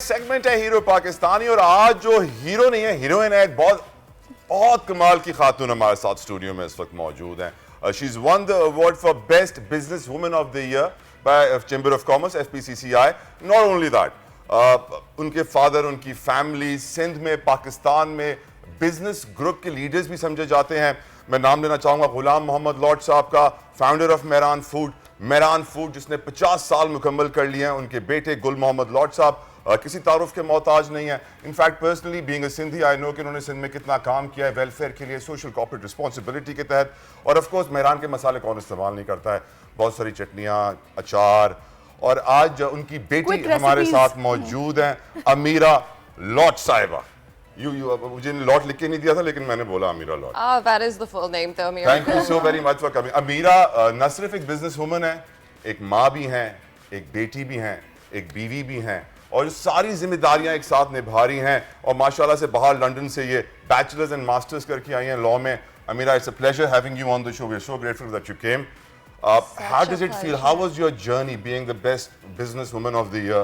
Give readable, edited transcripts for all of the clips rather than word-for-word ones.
Segment है hero Pakistani और आज जो हीरो नहीं है हीरोइन है, एक बहुत बहुत कमाल की खातून हमारे साथ स्टूडियो में इस वक्त मौजूद हैं। She is won the award for best business woman of the year by chamber of commerce FPCCI। Not only that, उनके फादर, उनकी फैमिली सिंध में, पाकिस्तान में बिजनेस ग्रुप के लीडर्स भी समझे जाते हैं। मैं नाम लेना चाहूंगा गुलाम मोहम्मद लॉट साहब का, founder of Mehran food. Mehran food जिसने 50 साल मुकम्मल कर लिए हैं। उनके बेटे गुल मोहम्मद लॉट साहब किसी तारुफ के मोहताज नहीं है। In fact personally being a Sindhi I know कि उन्होंने सिंध में कितना काम किया है वेलफेयर के लिए, सोशल कॉर्पोरेट रिस्पॉन्सिबिलिटी के तहत। और ऑफ कोर्स मेहरान के मसाले कौन इस्तेमाल नहीं करता है, बहुत सारी चटनियाँ, अचार। और आज उनकी बेटी हमारे साथ मौजूद हैं, अमीरा लॉट साहिबा। मुझे लॉट लिख के नहीं दिया था लेकिन मैंने बोला अमीरा लॉट। That is the full name though, Ameera. Thank you so very much for coming. Ameera न सिर्फ एक बिजनेस वुमन है, एक माँ भी हैं, एक बेटी भी हैं, एक बीवी भी हैं और सारी जिम्मेदारियां एक साथ निभा रही हैं। और माशाल्लाह से बाहर लंदन से ये बैचलर्स एंड मास्टर्स करके आई हैं लॉ में। Ameera, it's a pleasure having you on the show. We are so grateful that you came. How does it feel? How was your journey being the best business woman of the year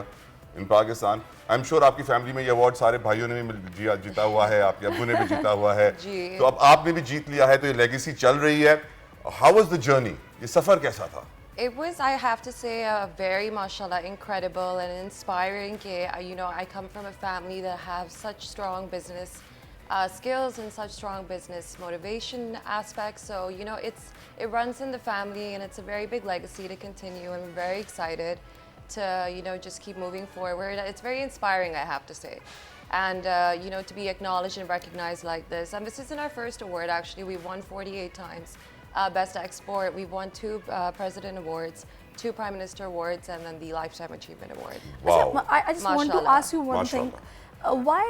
in Pakistan? I'm sure आपकी family में ये award सारे भाइयों ने भी जीता हुआ है, आपके अब्बू ने भी जीता हुआ है, तो अब आपने भी जीत लिया है, तो ये लेगेसी चल रही है। How was the journey? ये सफर कैसा था? It was, I have to say, very, mashallah, incredible and inspiring. You know, I come from a family that have such strong business skills and such strong business motivation aspects. So, you know, it runs in the family and it's a very big legacy to continue. And I'm very excited to, you know, just keep moving forward. It's very inspiring, I have to say. And, you know, to be acknowledged and recognized like this. And this isn't our first award, actually. We've won 48 times. Best Export, we've won 2 President Awards, 2 Prime Minister Awards, and then the Lifetime Achievement Award. Wow. I just want to ask you one thing. Why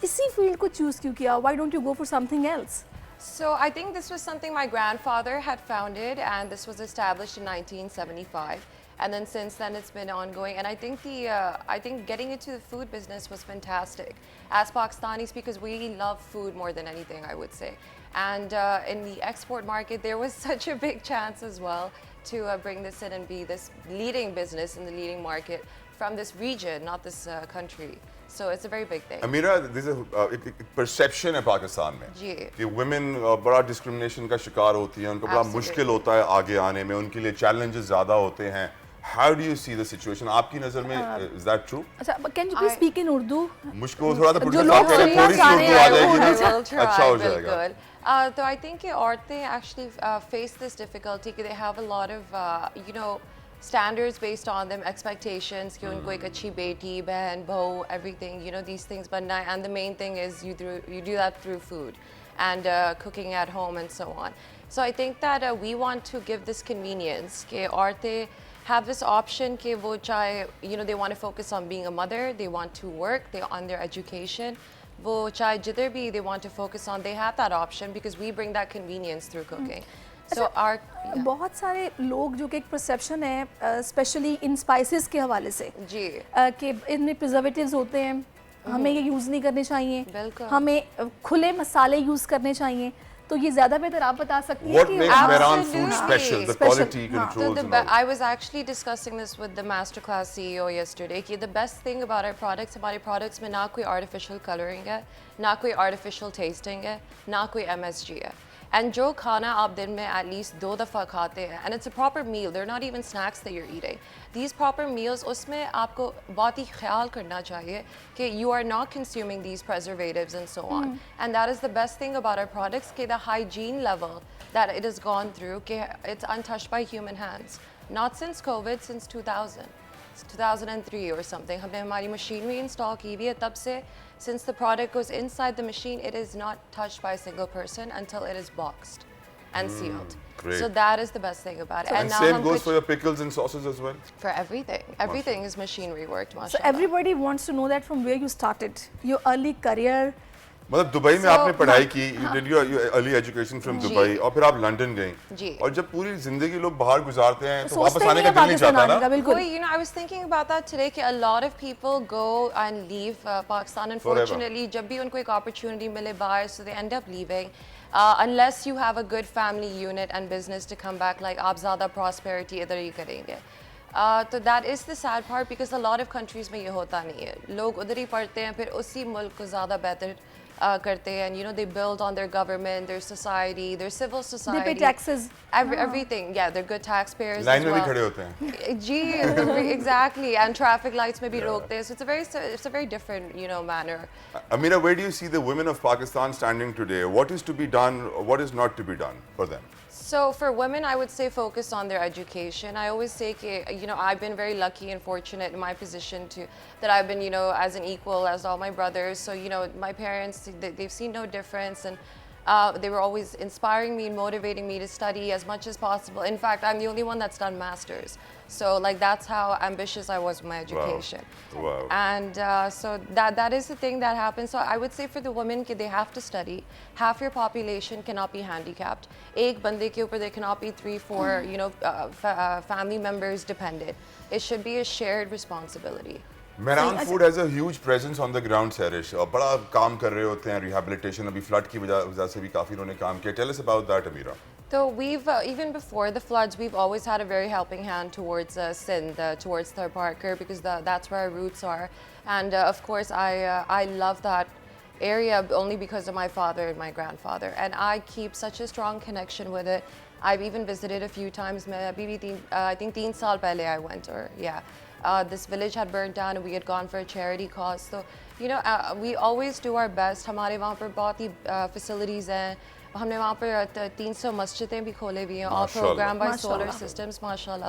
इसी field को choose क्यों किया? Why don't you go for something else? So I think this was something my grandfather had founded, and this was established in 1975. And then since then it's been ongoing, and I think getting into the food business was fantastic. As Pakistanis, because we love food more than anything, I would say. And in the export market, there was such a big chance as well to bring this in and be this leading business in the leading market from this region, not this country. So it's a very big thing. Ameera, there's a perception है पाकिस्तान में कि women बड़ा discrimination का शिकार होती हैं, उनको बड़ा मुश्किल होता है आगे आने में, उनके लिए challenges ज़्यादा होते हैं। How do you see the situation? आपकी नज़र में is that true? अच्छा, can you please speak in Urdu? मुश्किल थोड़ा सा जो लोग सुनना चाह रहे हैं आ जाएगी ना, अच्छा हो जाएगा। So I think औरतें actually face this difficulty कि they have a lot of you know standards based on them, expectations कि उनको एक अच्छी बेटी, बहन, बहू, everything, you know, these things बनना है, and the main thing is you do that through food and cooking at home and so on. So I think that we want to give this convenience कि औरतें have this option कि वो चाहे, you know, they want to focus on being a mother, they want to work, they on their education, वो चाहे जिधर भी they want to focus on, they have that option because we bring that convenience through cooking. So our बहुत सारे लोग जो कि एक परसेप्शन है स्पेशली इन स्पाइसेस के हवाले से जी कि इनमें प्रिजर्वेटिव्स होते हैं, हमें ये यूज़ नहीं करने चाहिए, हमें खुले मसाले यूज़ करने चाहिए, तो ये ज़्यादा बेहतर आप बता सकती हैं कि What makes Mehran Foods special? The quality controls. I was actually discussing this with the masterclass CEO yesterday कि the best thing about our products, हमारे products में ना कोई artificial coloring है, ना कोई artificial tasting है, ना कोई MSG है. And जो खाना आप दिन में at least 2 दफ़ा खाते हैं, and it's a proper meal, they're not even snacks that you're eating. These proper meals, उसमें आपको बहुत ही ख्याल करना चाहिए कि you are not consuming these preservatives and so on. And that is the best thing about our products, कि the hygiene level that it has gone through, कि it's untouched by human hands. Not since COVID, since 2000. 2003 or something. हमने हमारी machinery install की हुई है तब से. Since the product goes inside the machine, it is not touched by a single person until it is boxed and sealed. Great. So that is the best thing about it. And same goes for your pickles and sauces as well? For everything. Everything is machinery worked, mashallah. So everybody wants to know that from where you started, your early career. मतलब Dubai में आपने पढ़ाई की, you did your early education from Dubai, और फिर आप London गई, और जब पूरी जिंदगी लोग बाहर गुजारते हैं तो वापस आने का दिल नहीं चाहता ना? बिल्कुल. You know, I was thinking about that today कि a lot of people go and leave Pakistan. Unfortunately, जब भी उनको एक opportunity मिले बाहर, so they end up leaving. Unless you have a good family unit and business to come back, like आप ज़्यादा prosperity इधर ही करेंगे. तो that is the sad part because a lot of countries में ये होता नहीं है. लोग उधर ही पढ़ते हैं फिर उसी मुल्क को ज़्यादा बेहतर करते हैं, and you know they build on their government, their society, their civil society. They pay taxes. Everything. Yeah, they're good taxpayers line as में भी well. खड़े होते हैं. जी, exactly. And traffic lights में भी रोकते हैं. So it's a very different, you know, manner. Ameera, where do you see the women of Pakistan standing today? What is to be done? What is not to be done for them? So for women, I would say focus on their education. I always say, you know, I've been very lucky and fortunate in my position that I've been, you know, as an equal as all my brothers. So, you know, my parents, they've seen no difference, and they were always inspiring me and motivating me to study as much as possible. In fact, I'm the only one that's done masters. So like that's how ambitious I was with my education. Wow. And so that is the thing that happens. So I would say for the women, they have to study. Half your population cannot be handicapped. एक बंदे के ऊपर there cannot be 3-4 you know family members dependent. It should be a shared responsibility. Mehran Food has a huge presence on the ground, Serish. बड़ा काम कर रहे होते हैं, rehabilitation अभी flood की वजह से भी काफी उन्होंने काम किया. Tell us about that, Ameera. So we've, even before the floods, we've always had a very helping hand towards Sindh, towards Thar Parker, because that's where our roots are. And of course, I love that area only because of my father and my grandfather. And I keep such a strong connection with it. I've even visited a few times. I think 3 saal pehle I went, or yeah. This village had burnt down and we had gone for a charity cause. So, you know, we always do our best. हमारे वहाँ पर बहुत ही facilities हैं. हमने वहाँ पर 300 मस्जिदें भी खोले हुई हैं, all programmed by solar systems, माशाल्लाह.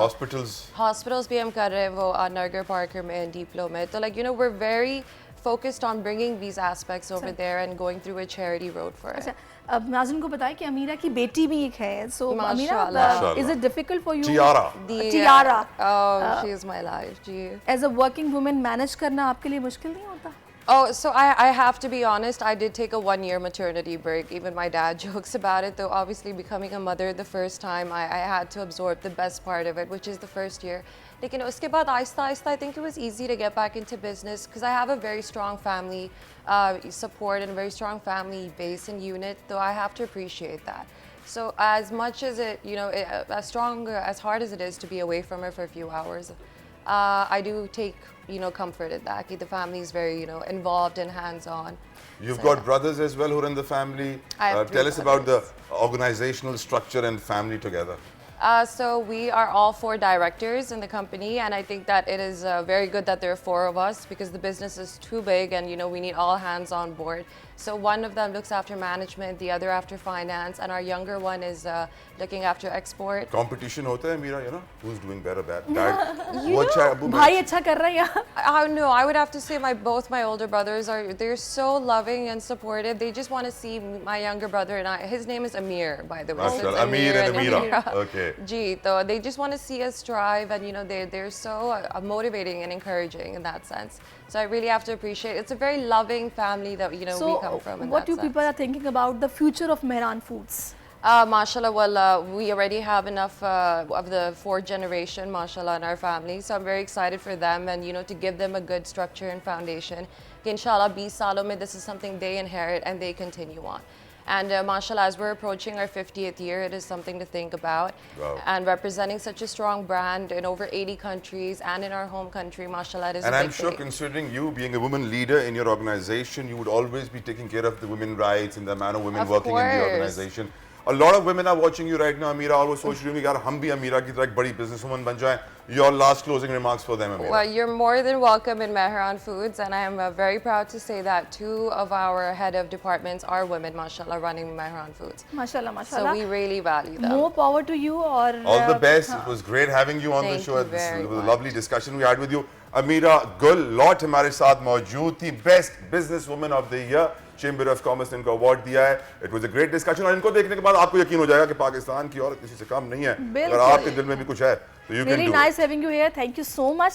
Hospitals भी हम कर रहे हैं वो Nargar Parker में, Diplo में. So like, you know, we're very focused on bringing these aspects over there and going through a charity road for it. अब नाज़रीन को बताएं कि अमीरा की बेटी भी एक है. So माशाल्लाह. Ameera, is it difficult for you? Tiara. Oh, she is my life. Ji. As a working woman, manage करना आपके लिए मुश्किल नहीं होता? Oh, so I have to be honest, I did take a 1-year maternity break. Even my dad jokes about it, though obviously becoming a mother the first time, I had to absorb the best part of it, which is the first year. Lekin uske baad aista, I think it was easy to get back into business because I have a very strong family support and a very strong family base and unit, though I have to appreciate that. So as much as it, you know, as hard as it is to be away from her for a few hours, I do take, you know, comfort in that. The family is very, you know, involved and hands-on. You've got brothers as well who are in the family. Tell us about the organizational structure and family together. So we are all 4 directors in the company, and I think that it is very good that there are 4 of us because the business is too big and, you know, we need all hands on board. So one of them looks after management, the other after finance, and our younger one is looking after export. Competition hota hai, Ameera, you know? Who's doing better, dad? भाई अच्छा कर रहा है यहाँ. No, I would have to say both my older brothers they're so loving and supportive. They just want to see my younger brother and I. His name is Amir, by the way. So Amir and Ameera. Okay. Ji, so they just want to see us strive, and you know they're so motivating and encouraging in that sense. So I really have to appreciate. It's a very loving family that, you know, we come from. So what you people are thinking about the future of Mehran Foods? Mashallah, well, we already have enough of the 4th generation, mashallah, in our family. So I'm very excited for them and, you know, to give them a good structure and foundation. Inshallah, 20 saalon mein, this is something they inherit and they continue on. And mashallah, as we're approaching our 50th year, it is something to think about. Wow. And representing such a strong brand in over 80 countries and in our home country, mashallah, it is a big And I'm sure thing. considering you being a woman leader in your organization, you would always be taking care of the women's rights and the amount of women working in the organization. A lot of women are watching you right now, Ameera, always सोच रही होंगी यार हम भी Ameera की तरह एक बड़ी businesswoman बन जाएं. Your last closing remarks for them, Ameera. Well, you're more than welcome in Mehran Foods, and I am very proud to say that 2 of our head of departments are women, mashallah, running Mehran Foods. Mashallah, mashallah. So we really value them. More power to you. Or all the best. It was great having you on the show. It was a lovely discussion we had with you. Ameera Gul Lot हमारे साथ मौजूद थी. Best Businesswoman of the Year. Chamber of commerce ने इनको award दिया है. It was a great discussion और इनको देखने के बाद आपको यकीन हो जाएगा कि पाकिस्तान की औरत किसी से कम नहीं है. अगर आपके दिल में भी कुछ है तो you can do. Really nice having you here. Thank you so much.